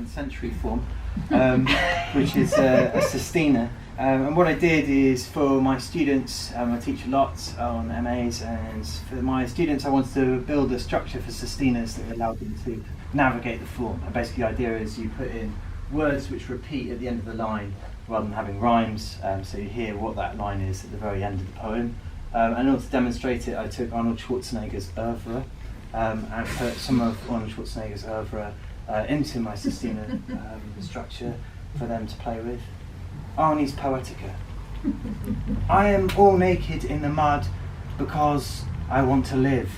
11th century form, which is a sestina. And what I did is, for my students, I teach a lot on MAs, and for my students I wanted to build a structure for sestinas that allowed them to navigate the form. And basically the idea is you put in words which repeat at the end of the line rather than having rhymes, so you hear what that line is at the very end of the poem. And in order to demonstrate it, I took Arnold Schwarzenegger's oeuvre and put some of Arnold Schwarzenegger's oeuvre into my sestina structure for them to play with. Arnie's Poetica. I am all naked in the mud because I want to live.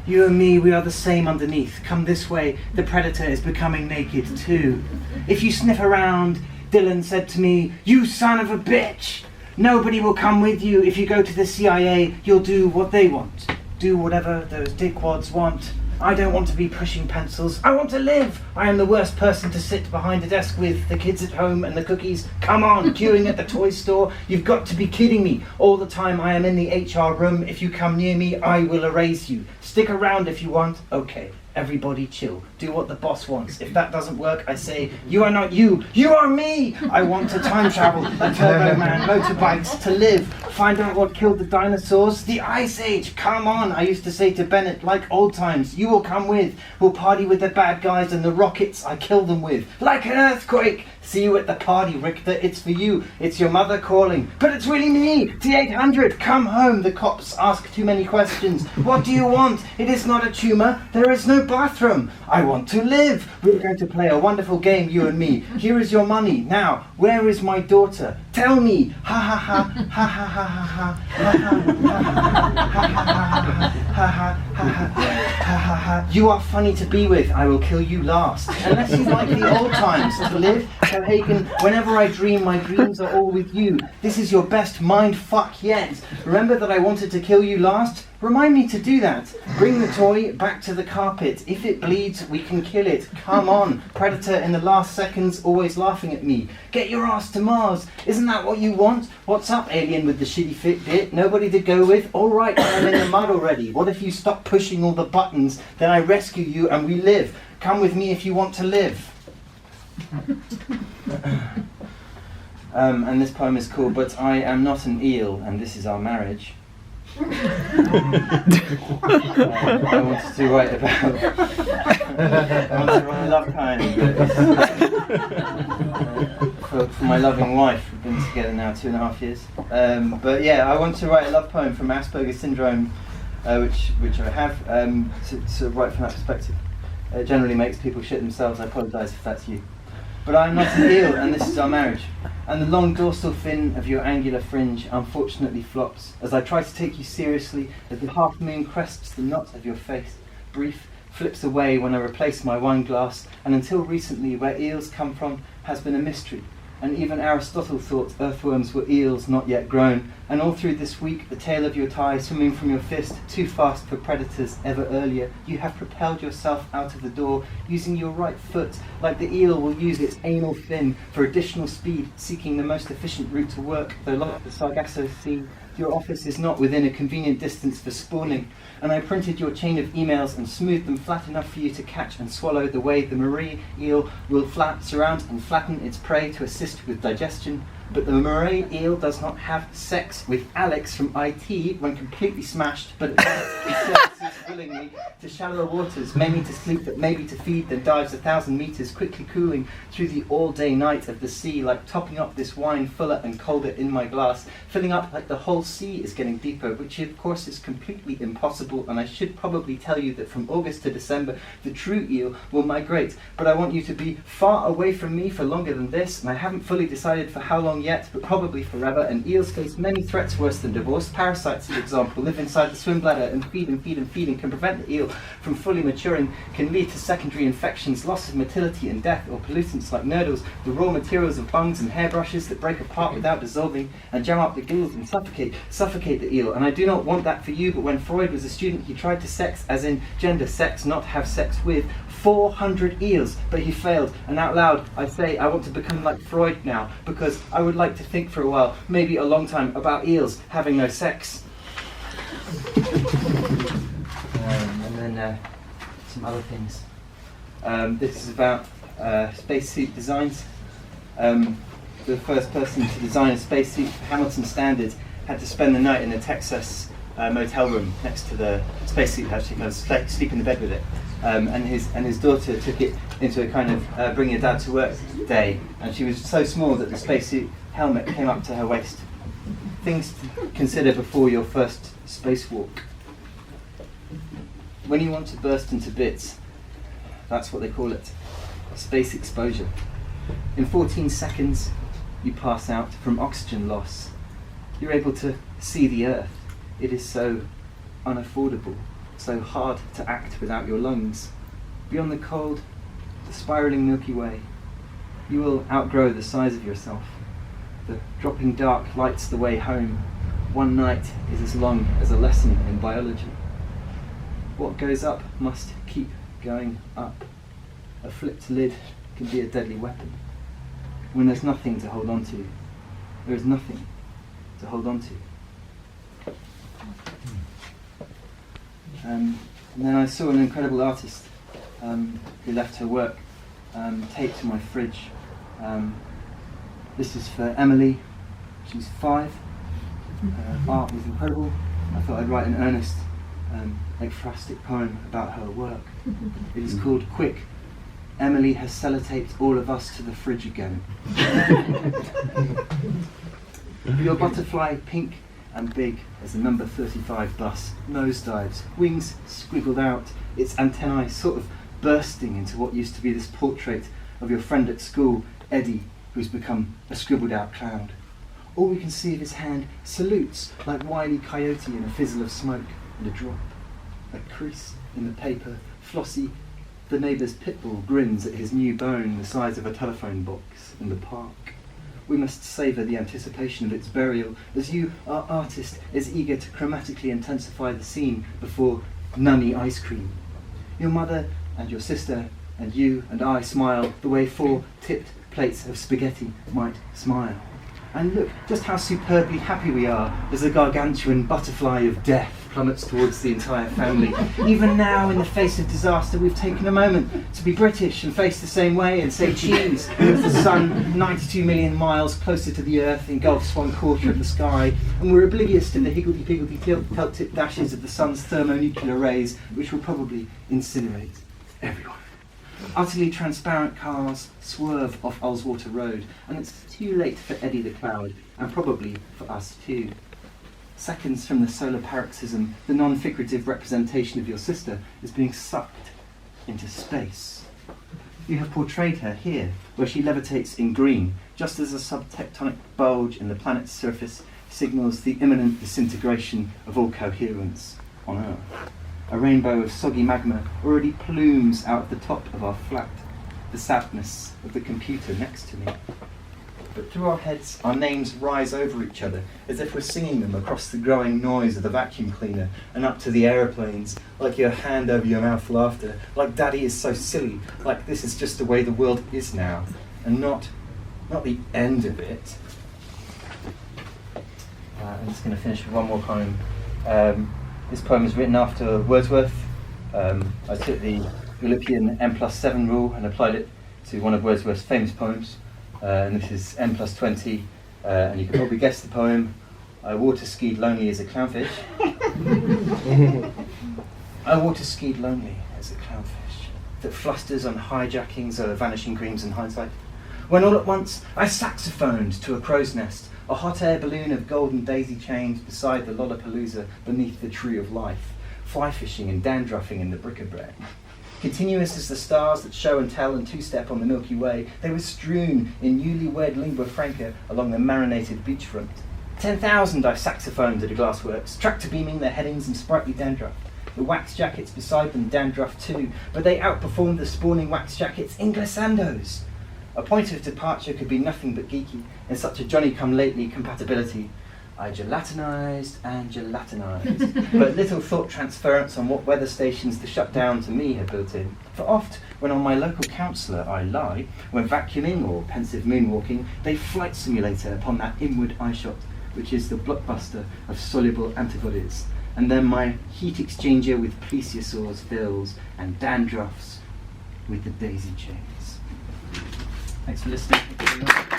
You and me, we are the same underneath. Come this way, the predator is becoming naked too. If you sniff around, Dylan said to me, you son of a bitch! Nobody will come with you. If you go to the CIA, you'll do what they want. Do whatever those dickwads want. I don't want to be pushing pencils. I want to live. I am the worst person to sit behind a desk with, the kids at home and the cookies. Come on, queuing at the toy store. You've got to be kidding me. All the time I am in the HR room. If you come near me, I will erase you. Stick around if you want. Okay, everybody chill. Do what the boss wants. If that doesn't work, I say, you are not you. You are me. I want to time travel, a Turbo Man, motorbikes, to live. Find out what killed the dinosaurs. The Ice Age. Come on, I used to say to Bennett, like old times. You will come with. We'll party with the bad guys and the rockets I kill them with. Like an earthquake. See you at the party, Richter. It's for you. It's your mother calling. But it's really me. T800. Come home. The cops ask too many questions. What do you want? It is not a tumour. There is no bathroom. I want to live. We're going to play a wonderful game, you and me. Here is your money. Now, where is my daughter? Tell me. Ha ha ha ha ha ha ha ha ha ha. You are funny to be with. I will kill you last. Unless you like the old times to live. Hagen, whenever I dream, my dreams are all with you. This is your best mind fuck yet. Remember that I wanted to kill you last? Remind me to do that. Bring the toy back to the carpet. If it bleeds, we can kill it. Come on. Predator in the last seconds, always laughing at me. Get your ass to Mars. Isn't that what you want? What's up, alien with the shitty Fitbit? Nobody to go with? All right, I'm in the mud already. What if you stop pushing all the buttons? Then I rescue you and we live. Come with me if you want to live. And this poem is called But I Am Not an Eel, and This Is Our Marriage. I wanted to write about a love poem for my loving wife. We've been together now 2.5 years. But yeah, I want to write a love poem from Asperger's syndrome, which I have, to write from that perspective. It generally makes people shit themselves. I apologise if that's you. But I am not an eel, and this is our marriage. And the long dorsal fin of your angular fringe unfortunately flops, as I try to take you seriously, as the half moon crests the knot of your face. Brief, flips away when I replace my wine glass, and until recently where eels come from has been a mystery. And even Aristotle thought earthworms were eels not yet grown. And all through this week, the tail of your tie swimming from your fist, too fast for predators ever earlier, you have propelled yourself out of the door, using your right foot, like the eel will use its anal fin for additional speed, seeking the most efficient route to work, though like the Sargasso Sea, your office is not within a convenient distance for spawning. And I printed your chain of emails and smoothed them flat enough for you to catch and swallow the way the Marie eel will surround and flatten its prey to assist with digestion. But the Marie eel does not have sex with Alex from IT when completely smashed, but it surfaces willingly to shallower waters, maybe to sleep, but maybe to feed, then dives 1,000 meters, quickly cooling through the all-day night of the sea, like topping up this wine fuller and colder in my glass, filling up like the whole sea is getting deeper, which of course is completely impossible, and I should probably tell you that from August to December, the true eel will migrate, but I want you to be far away from me for longer than this, and I haven't fully decided for how long yet, but probably forever, and eels face many threats worse than divorce. Parasites, for example, live inside the swim bladder and feed and feed and feed and can prevent the eel from fully maturing, can lead to secondary infections, loss of motility and death, or pollutants like nurdles, the raw materials of bungs and hairbrushes that break apart without dissolving and jam up the gills and suffocate the eel. And I do not want that for you, but when Freud was a student, he tried to sex, as in gender sex, not have sex with, 400 eels, but he failed. And out loud, I say I want to become like Freud now, because I would like to think for a while, maybe a long time, about eels having no sex. And then some other things. This is about spacesuit designs. The first person to design a spacesuit for Hamilton standards had to spend the night in the Texas motel room next to the spacesuit, actually kind of sleep in the bed with it. And his daughter took it into a kind of bring your dad to work day, and she was so small that the spacesuit helmet came up to her waist. Things to consider before your first spacewalk. When you want to burst into bits, that's what they call it, space exposure. In 14 seconds, you pass out from oxygen loss. You're able to see the Earth. It is so unaffordable, so hard to act without your lungs. Beyond the cold, the spiralling Milky Way, you will outgrow the size of yourself. The dropping dark lights the way home. One night is as long as a lesson in biology. What goes up must keep going up. A flipped lid can be a deadly weapon. When there's nothing to hold on to, there is nothing to hold on to. And then I saw an incredible artist who left her work taped to my fridge. This is for Emily. She's 5. Art was incredible. I thought I'd write an earnest, ekphrastic poem about her work. It is called Quick. Emily has sellotaped all of us to the fridge again. Your butterfly, pink and big as the number 35 bus, nosedives, wings squiggled out, its antennae sort of bursting into what used to be this portrait of your friend at school, Eddie, who's become a scribbled out cloud. All we can see of his hand salutes like Wile E. Coyote in a fizzle of smoke and a drop. A crease in the paper, Flossie, the neighbour's pitbull, grins at his new bone the size of a telephone box in the park. We must savour the anticipation of its burial, as you, our artist, is eager to chromatically intensify the scene before nunny ice cream. Your mother and your sister and you and I smile the way 4 tipped plates of spaghetti might smile. And look just how superbly happy we are as the gargantuan butterfly of death plummets towards the entire family. Even now, in the face of disaster, we've taken a moment to be British and face the same way and say cheese as the sun, 92 million miles closer to the Earth, engulfs 1/4 of the sky, and we're oblivious to the higgledy-piggledy felt-tip dashes of the sun's thermonuclear rays, which will probably incinerate everyone. Utterly transparent cars swerve off Ullswater Road, and it's too late for Eddie the Cloud, and probably for us too. Seconds from the solar paroxysm, the non-figurative representation of your sister is being sucked into space. You have portrayed her here, where she levitates in green, just as a subtectonic bulge in the planet's surface signals the imminent disintegration of all coherence on Earth. A rainbow of soggy magma already plumes out of the top of our flat, the sadness of the computer next to me. But through our heads, our names rise over each other, as if we're singing them across the growing noise of the vacuum cleaner and up to the aeroplanes, like your hand over your mouth laughter, like Daddy is so silly, like this is just the way the world is now, and not the end of it. I'm just going to finish with one more poem. This poem is written after Wordsworth. I took the Philippian n+7 rule and applied it to one of Wordsworth's famous poems. And this is n+20, and you can probably guess the poem. I water skied lonely as a clownfish. I water skied lonely as a clownfish that flusters on hijackings of vanishing dreams in hindsight. When all at once I saxophoned to a crow's nest, a hot air balloon of golden daisy chains beside the Lollapalooza beneath the tree of life, fly fishing and dandruffing in the bric-a-brac. Continuous as the stars that show and tell and two-step on the Milky Way, they were strewn in newly-wed lingua franca along the marinated beachfront. 10,000 I saxophoned at a glassworks, tractor beaming their headings in sprightly dandruff. The wax jackets beside them dandruff too, but they outperformed the spawning wax jackets in glissandos. A point of departure could be nothing but geeky in such a Johnny-come-lately compatibility. I gelatinized and gelatinized, but little thought transference on what weather stations the shutdown to me had built in. For oft, when on my local counsellor I lie, when vacuuming or pensive moonwalking, they flight simulator upon that inward eyeshot, which is the blockbuster of soluble antibodies, and then my heat exchanger with plesiosaurs fills and dandruffs with the daisy chains. Thanks for listening.